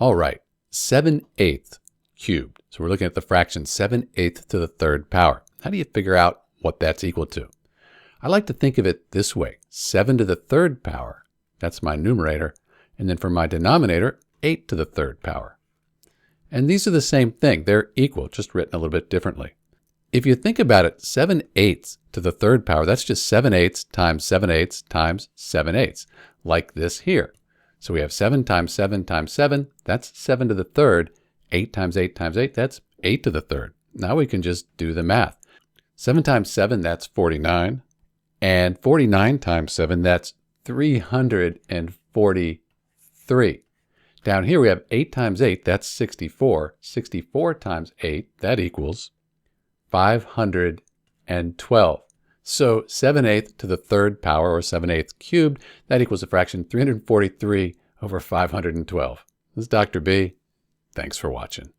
All right, 7/8 cubed. So we're looking at the fraction 7/8 to the third power. How do you figure out what that's equal to? I like to think of it this way. 7 to the third power, that's my numerator. And then for my denominator, 8 to the third power. And these are the same thing. They're equal, just written a little bit differently. If you think about it, 7/8 to the third power, that's just 7/8 times 7/8 times 7/8, like this here. So we have 7 times 7 times 7, that's 7 to the third. 8 times 8 times 8, that's 8 to the third. Now we can just do the math. 7 times 7, that's 49. And 49 times 7, that's 343. Down here we have 8 times 8, that's 64. 64 times 8, that equals 512. So 7/8 to the third power, or 7/8 cubed, that equals the fraction 343 over 512. This is Dr. B. Thanks for watching.